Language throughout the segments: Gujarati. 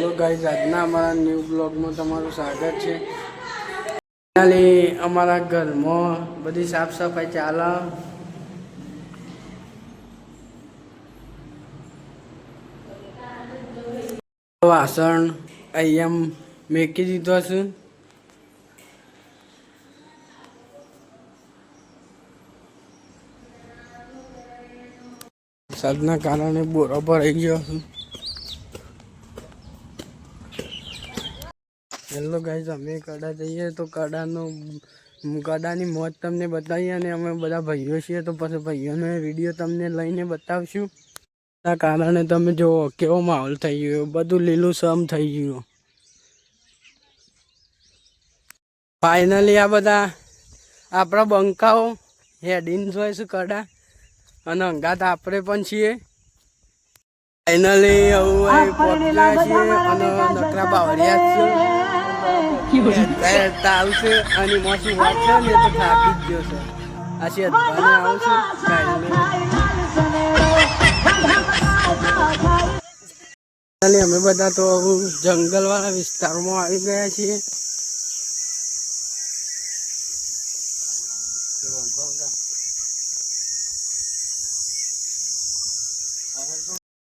હેલો ગાઈઝ, આજના અમારા ન્યૂ બ્લોગમાં તમારું સ્વાગત છે। ફાઇનલી અમારા ઘરમાં બધી સાફ સફાઈ ચાલે। વાસણ અહીંયા મેકી દીધો છે। વરસાદના કારણે બોરો ભરાઈ ગયો છે। હેલો ગાઈઝ, અમે કડા જઈએ તો કડાની મોજ તમને બતાવીએ અને અમે બધા ભાઈઓ છીએ તો પછી ભાઈઓનો વિડીયો તમને લઈને બતાવશું। એના કારણે તમે જુઓ કેવો માહોલ થઈ ગયો, બધું લીલુંછમ થઈ ગયું। ફાઇનલી આ બધા આપણા બંકાઓ હેડીને જોઈએ છે કડા અને અંગાત આપણે પણ છીએ। ફાઇનલી હવે પહોંચી ગયા છીએ અને નકરા બાવળિયા છે આવશે અને મોસી વાત છે ને તો થાકી જ ગયો છે। આ શેતભાને આવશે અમે બધા તો જંગલ વાળા વિસ્તારમાં આવી ગયા છીએ।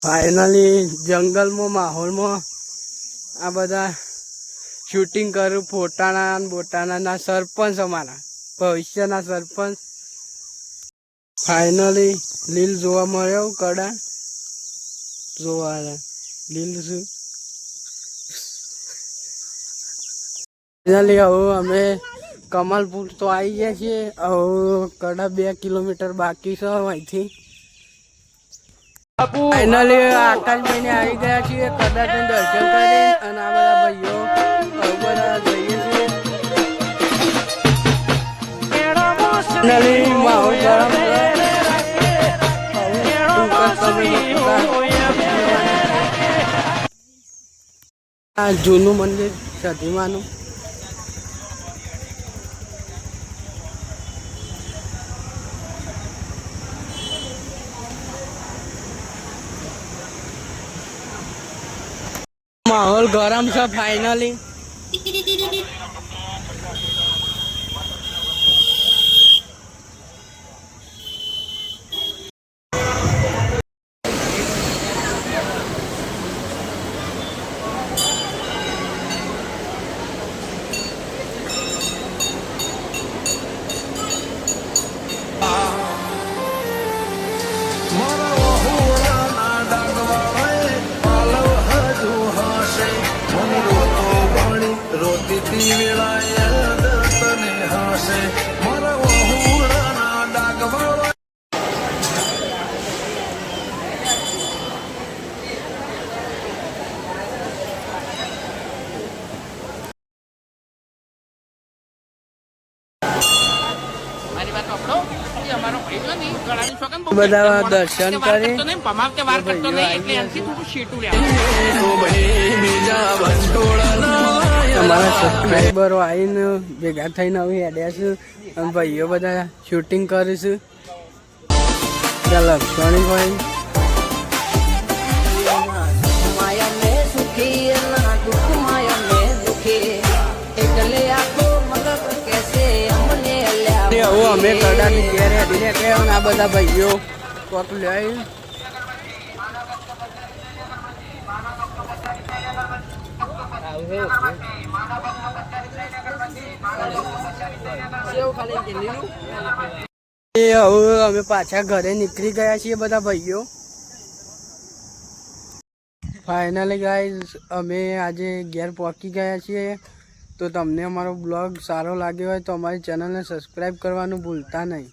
ફાઇનલી જંગલમાં માહોલમાં આ બધા શૂટિંગ કરું ફોટાના બોટાના સરપંચ અમારા ભવિષ્યના સરપંચ। ફાઇનલી લીલ જોવા મળ્યો કડા જોવા લીલ છું। ફાઇનલી હવે અમે કમલપુર તો આવી ગયા છીએ। હવે કડા 2 કિલોમીટર બાકી છે અહીંથી। ફાઇનલી આકાશભાઈને આવી ગયા છીએ કદાચ દર્શન કરી અને આ બધા ભાઈઓ બધા જઈએ છીએ। ફાઇનલી માહોલ ગરમ આ જૂનું મંદિર સધીમાનું। माहौल गरम से फाइनली બધા દર્શન કરી અમારા સબસ્ક્રાઈબરો આવીને ભેગા થઈને હવે હેડ્યા છે અને ભાઈઓ બધા શૂટિંગ કરીશું। લક્ષણીભાઈ હવે અમે કડાની ઘેર હેડીને ગયા આ બધા ભાઈઓ કોક લઈ હવે અમે પાછા ઘરે નીકળી ગયા છીએ બધા ભાઈઓ। ફાઇનલી ગાઈઝ અમે આજે ઘેર પહોંચી ગયા છીએ। તો તમને અમારો બ્લોગ સારો લાગ્યો હોય તો અમારી ચેનલને સબસ્ક્રાઈબ કરવાનું ભૂલતા નહીં।